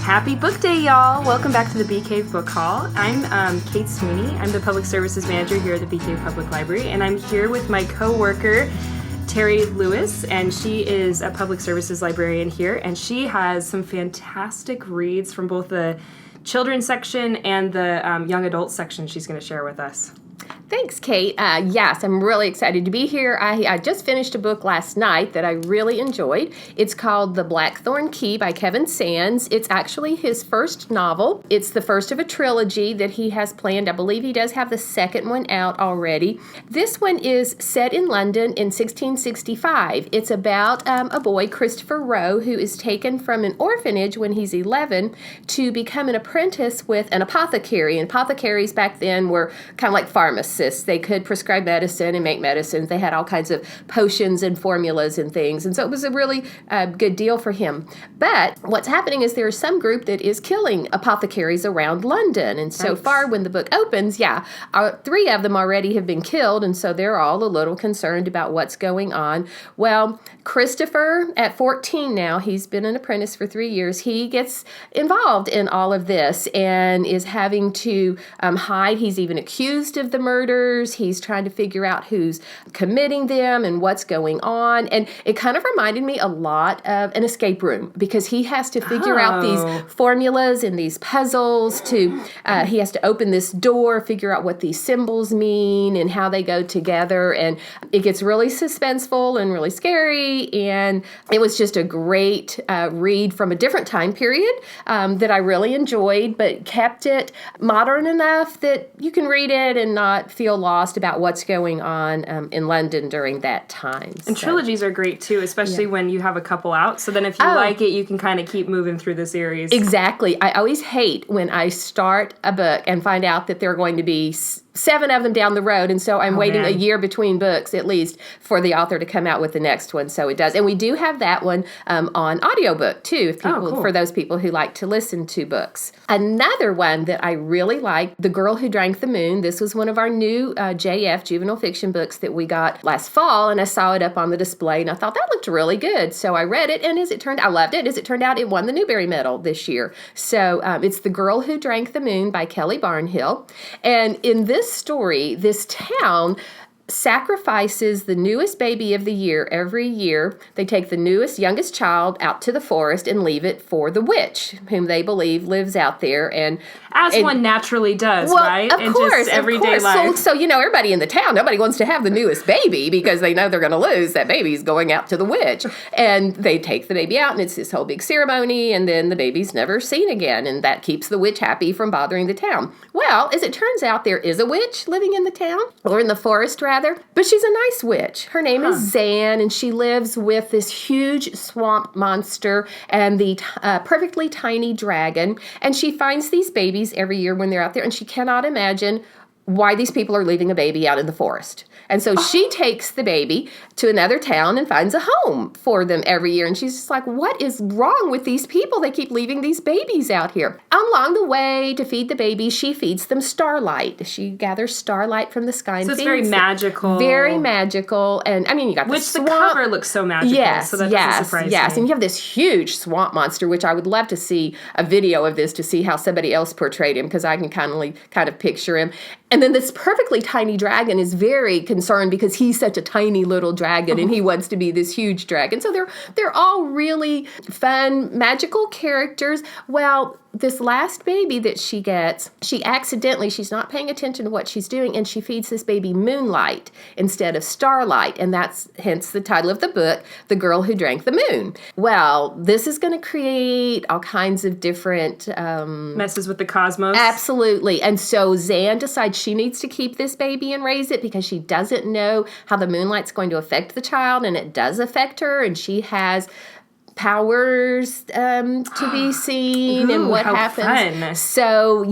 Happy Book Day, y'all! Welcome back to the Bee Cave Book Hall. I'm Cate Sweeney. I'm the Public Services Manager here at the Bee Cave Public Library, and I'm here with my co-worker, Terry Lewis, and she is a Public Services Librarian here, and she has some fantastic reads from both the children's section and the young adult section she's going to share with us. Thanks, Cate. Yes, I'm really excited to be here. I just finished a book last night that I really enjoyed. It's called The Blackthorn Key by Kevin Sands. It's actually his first novel. It's the first of a trilogy that he has planned. I believe he does have the second one out already. This one is set in London in 1665. It's about a boy, Christopher Rowe, who is taken from an orphanage when he's 11 to become an apprentice with an apothecary. And apothecaries back then were kind of like pharmacists. They could prescribe medicine and make medicines. They had all kinds of potions and formulas and things. And so it was a really good deal for him. But what's happening is there's some group that is killing apothecaries around London. And so far, when the book opens, 3 of them already have been killed. And so they're all a little concerned about what's going on. Well, Christopher, at 14 now, he's been an apprentice for 3 years. He gets involved in all of this and is having to hide. He's even accused of the murders. He's trying to figure out who's committing them and what's going on. And it kind of reminded me a lot of an escape room because he has to figure out these formulas and these puzzles to, he has to open this door, figure out what these symbols mean and how they go together. And it gets really suspenseful and really scary. And it was just a great read from a different time period that I really enjoyed, but kept it modern enough that you can read it and not feel lost about what's going on in London during that time. And trilogies are great too, especially when you have a couple out. So then if you like it, you can kind of keep moving through the series. Exactly. I always hate when I start a book and find out that there are going to be 7 of them down the road, and so I'm waiting a year between books, at least, for the author to come out with the next one, so it does. And we do have that one on audiobook, too, if people, for those people who like to listen to books. Another one that I really liked, The Girl Who Drank the Moon. This was one of our new JF, Juvenile Fiction books that we got last fall, and I saw it up on the display, and I thought, that looked really good. So I read it, and I loved it. As it turned out, it won the Newbery Medal this year. So it's The Girl Who Drank the Moon by Kelly Barnhill. And in this story, this town sacrifices the newest baby of the year every year. They take the youngest child out to the forest and leave it for the witch, whom they believe lives out there. And one naturally does, right? Of course, just everyday life. So, everybody in the town, nobody wants to have the newest baby because they know they're going to lose. That baby's going out to the witch. And they take the baby out, and it's this whole big ceremony, and then the baby's never seen again, and that keeps the witch happy from bothering the town. Well, as it turns out, there is a witch living in the town, or in the forest, rather. But she's a nice witch. Her name is Zan, and she lives with this huge swamp monster and the perfectly tiny dragon. And she finds these babies every year when they're out there, and she cannot imagine why these people are leaving a baby out in the forest. And so she takes the baby to another town and finds a home for them every year. And she's just like, what is wrong with these people? They keep leaving these babies out here. Along the way, to feed the baby, she feeds them starlight. She gathers starlight from the sky. So it's very magical. Very magical. And you got the cover looks so magical. Yes, so that doesn't surprise me. And you have this huge swamp monster, which I would love to see a video of this to see how somebody else portrayed him, because I can kind of picture him. And then this perfectly tiny dragon is very concerned because he's such a tiny little dragon and he wants to be this huge dragon. So they're all really fun, magical characters. Well, this last baby that she gets, she's not paying attention to what she's doing, and she feeds this baby moonlight instead of starlight, and that's hence the title of the book, The Girl Who Drank the Moon. Well, this is going to create all kinds of different messes with the cosmos. Absolutely. And so Zan decides she needs to keep this baby and raise it because she doesn't know how the moonlight's going to affect the child, and it does affect her, and she has powers to be seen. And what happens. Fun. So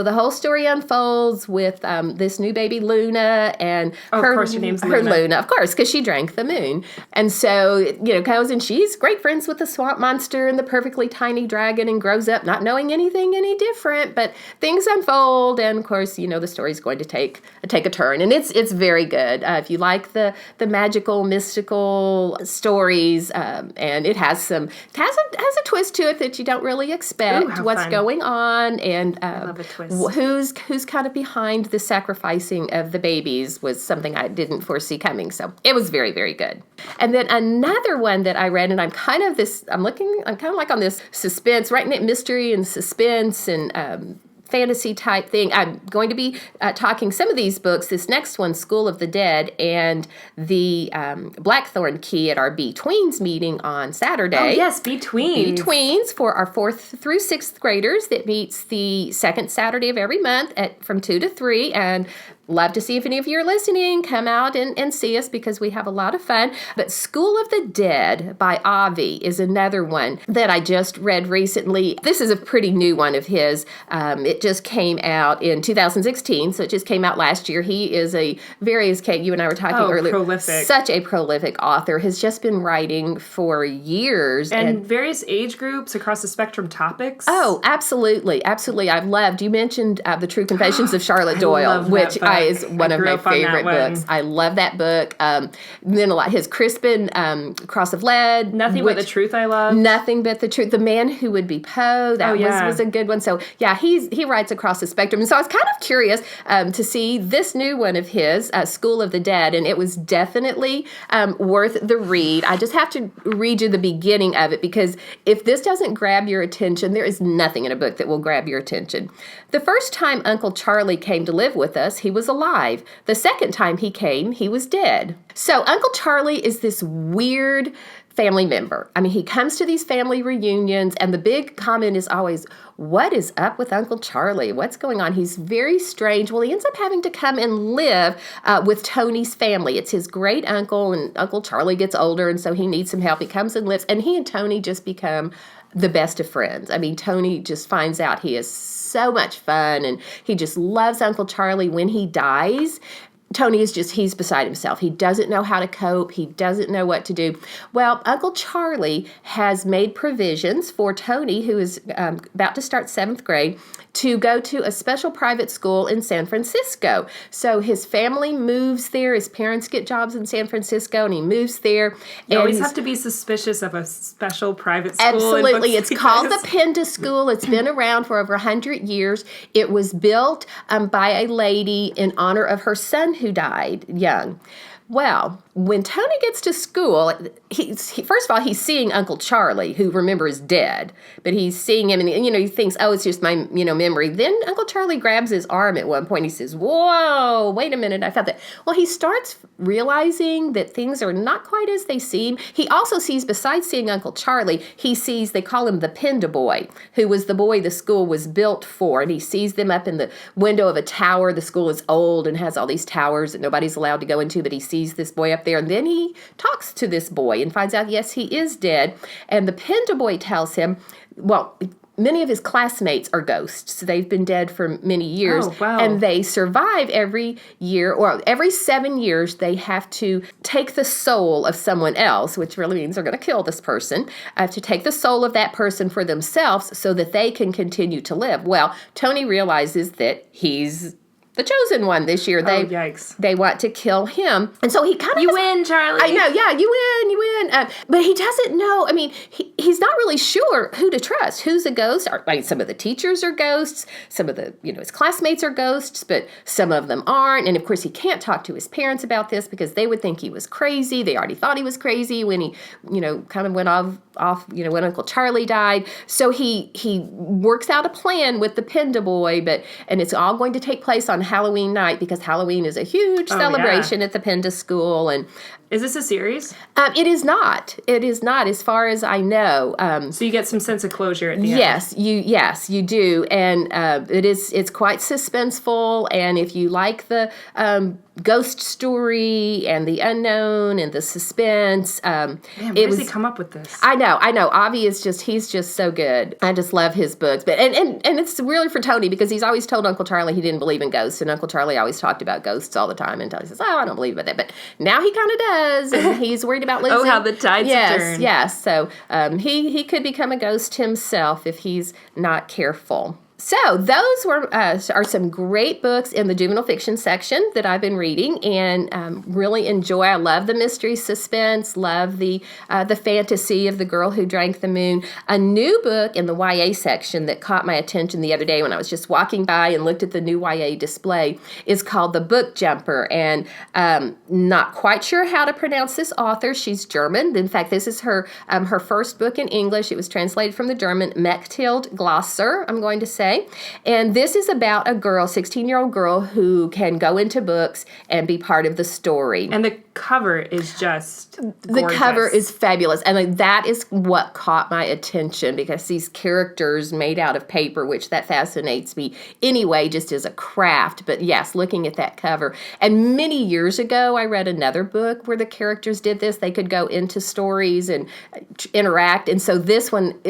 the whole story unfolds with this new baby Luna, and of course her name's Luna. Her Luna, of course, because she drank the moon. And so, goes and she's great friends with the swamp monster and the perfectly tiny dragon, and grows up not knowing anything any different, but things unfold, and of course, the story's going to take a turn, and it's very good. If you like the magical, mystical stories, and it has has a twist to it that you don't really expect. Ooh, how what's fun. going on, and I love a twist. who's kind of behind the sacrificing of the babies was something I didn't foresee coming. So it was very, very good. And then another one that I read, and I'm kind of like on this suspense, right in it, mystery and suspense and fantasy type thing. I'm going to be talking some of these books. This next one, School of the Dead, and the Blackthorn Key at our Bee-Tweens meeting on Saturday. Oh, yes, Bee-Tweens. Bee-Tweens for our 4th through 6th graders that meets the second Saturday of every month from 2 to 3. And love to see if any of you are listening. Come out and see us because we have a lot of fun. But School of the Dead by Avi is another one that I just read recently. This is a pretty new one of his. It just came out in 2016, so it just came out last year. He is as Cate, you and I were talking earlier, prolific. Such a prolific author. Has just been writing for years. And various age groups across the spectrum topics. Oh, absolutely. Absolutely. I've loved, you mentioned The True Confessions of Charlotte Doyle, which is one of my favorite books. I love that book. Then a lot, his Crispin, Cross of Lead. Nothing But the Truth I love. Nothing But the Truth. The Man Who Would Be Poe. That was a good one. So, yeah, he writes across the spectrum. And so I was kind of curious to see this new one of his, School of the Dead, and it was definitely worth the read. I just have to read you the beginning of it because if this doesn't grab your attention, there is nothing in a book that will grab your attention. The first time Uncle Charlie came to live with us, he was alive. The second time he came, he was dead. So Uncle Charlie is this weird family member. I mean, he comes to these family reunions, and the big comment is always, what is up with Uncle Charlie? What's going on? He's very strange. Well, he ends up having to come and live with Tony's family. It's his great uncle, and Uncle Charlie gets older, and so he needs some help. He comes and lives, and he and Tony just become the best of friends. I mean, Tony just finds out he is so much fun, and he just loves Uncle Charlie. When he dies, Tony he's beside himself. He doesn't know how to cope. He doesn't know what to do. Well, Uncle Charlie has made provisions for Tony, who is about to start 7th grade, to go to a special private school in San Francisco. So his family moves there. His parents get jobs in San Francisco, and he moves there. You always have to be suspicious of a special private school. Absolutely. It's called the Penda School. It's been around for over 100 years. It was built by a lady in honor of her son who died young. Well, when Tony gets to school, first of all, he's seeing Uncle Charlie, who, remember, is dead. But he's seeing him, and, he thinks, oh, it's just my, memory. Then Uncle Charlie grabs his arm at one point. He says, whoa, wait a minute, I felt that. Well, he starts realizing that things are not quite as they seem. He also sees, besides seeing Uncle Charlie, they call him the Penda Boy, who was the boy the school was built for. And he sees them up in the window of a tower. The school is old and has all these towers that nobody's allowed to go into, but he sees this boy up there, and then he talks to this boy and finds out, yes, he is dead. And the Penda Boy tells him, well, many of his classmates are ghosts. They've been dead for many years. Oh, wow. And they survive every year, or every 7 years, they have to take the soul of someone else, which really means they're going to kill this person, to take the soul of that person for themselves so that they can continue to live. Well, Tony realizes that he's the chosen one this year. Yikes. They want to kill him. And so he kind of... You win, Charlie. I know, yeah, you win. But he doesn't know. I mean, he's not really sure who to trust. Who's a ghost? Some of the teachers are ghosts. Some of the, his classmates are ghosts, but some of them aren't. And, of course, he can't talk to his parents about this because they would think he was crazy. They already thought he was crazy when he, kind of went off, when Uncle Charlie died. So he works out a plan with the Penda Boy, and it's all going to take place on Halloween night because Halloween is a huge celebration at the Penda School. And is this a series? It is not. It is not, as far as I know. So you get some sense of closure at the end. Yes, you do, and it's quite suspenseful. And if you like the ghost story and the unknown and the suspense, Man, where does he come up with this? I know. Avi is he's just so good. I just love his books. But and it's really for Tony because he's always told Uncle Charlie he didn't believe in ghosts, and Uncle Charlie always talked about ghosts all the time, and Tony says, oh, I don't believe in that. But now he kind of does, and he's worried about losing. Oh, how the tides turn. Yes. So he could become a ghost himself if he's not careful. So those are some great books in the juvenile fiction section that I've been reading and really enjoy. I love the mystery suspense, love the fantasy of the girl who drank the moon. A new book in the YA section that caught my attention the other day when I was just walking by and looked at the new YA display is called The Book Jumper, and not quite sure how to pronounce this author. She's German. In fact, this is her first book in English. It was translated from the German. Mechthild Glaser, I'm going to say. And this is about a girl, 16-year-old girl, who can go into books and be part of the story. And the cover is just gorgeous. The cover is fabulous. And that is what caught my attention, because these characters made out of paper, which that fascinates me anyway, just as a craft. But yes, looking at that cover. And many years ago, I read another book where the characters did this. They could go into stories and interact. And so this one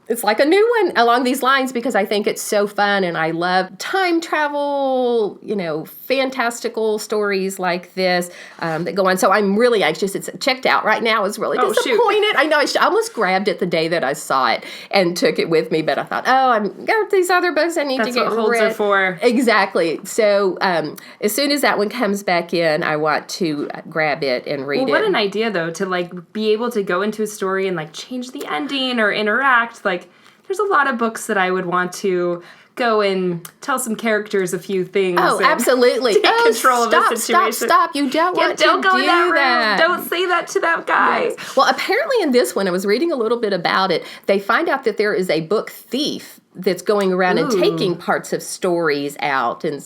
it's like a new one along these lines, because I think it's so fun, and I love time travel, fantastical stories like this that go on. So I'm really anxious. It's checked out right now. I was really disappointed. I know I almost grabbed it the day that I saw it and took it with me, but I thought, I'm got these other books I need to get read. That's what holds it for. Exactly. So as soon as that one comes back in, I want to grab it and read it. What an idea, though, to be able to go into a story and change the ending or interact. There's a lot of books that I would want to go and tell some characters a few things. Oh, absolutely. Take control of the situation. Stop. You don't want to don't go do in that that. room. Don't say that to that guy. Yes. Well, apparently in this one, I was reading a little bit about it, they find out that there is a book thief that's going around and taking parts of stories out, and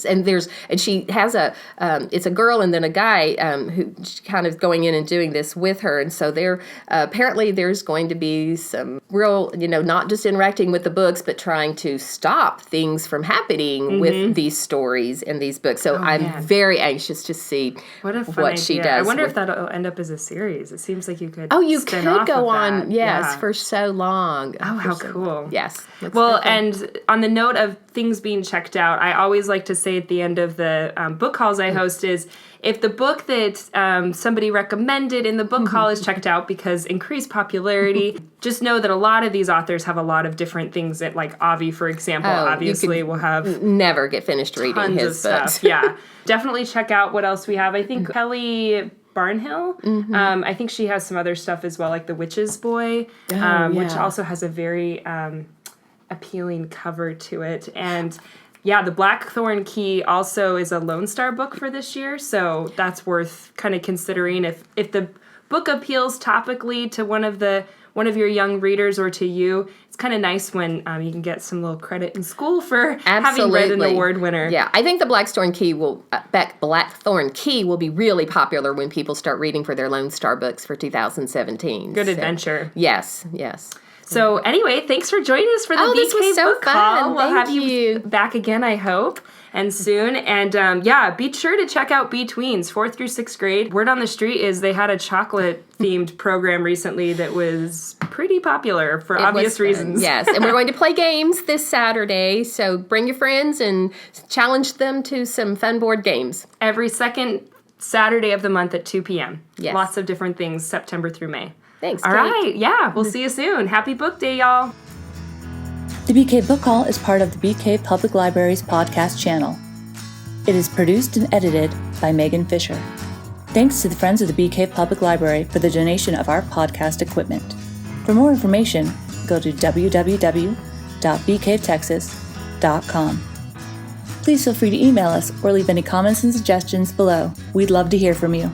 she has it's a girl and then a guy who kind of going in and doing this with her, and so there apparently there's going to be some real not just interacting with the books but trying to stop things from happening with these stories and these books. So I'm very anxious to see what she does. I wonder if that'll end up as a series. It seems like you could. Oh, you could go on, for so long. Oh, how cool! Yes. Well, and on the note of things being checked out, I always like to say at the end of the book calls I host is, if the book that somebody recommended in the book call is checked out because increased popularity, just know that a lot of these authors have a lot of different things that, like Avi, for example, obviously will have never get finished reading his books. Stuff. Yeah, definitely check out what else we have. I think Kelly Barnhill, I think she has some other stuff as well, like The Witch's Boy, which also has a very appealing cover to it. And the Blackthorn Key also is a Lonestar book for this year, so that's worth kind of considering if the book appeals topically to one of your young readers or to you. It's kind of nice when you can get some little credit in school for having read an award winner. Yeah, I think the Blackthorn Key will be really popular when people start reading for their Lonestar books for 2017. Good adventure. Yes. So anyway, thanks for joining us for the BK Book Call. We'll have you back again, I hope, and soon. And be sure to check out Bee-Tweens, 4th through 6th grade. Word on the street is they had a chocolate-themed program recently that was pretty popular for obvious reasons. Yes, and we're going to play games this Saturday, so bring your friends and challenge them to some fun board games. Every second Saturday of the month at 2 p.m. Yes. Lots of different things, September through May. Thanks, All Kate. right. Yeah, we'll see you soon. Happy Book Day, y'all. The BK Book Call is part of the BK Public Library's podcast channel. It is produced and edited by Megan Fisher. Thanks to the Friends of the BK Public Library for the donation of our podcast equipment. For more information, go to www.bktexas.com. Please feel free to email us or leave any comments and suggestions below. We'd love to hear from you.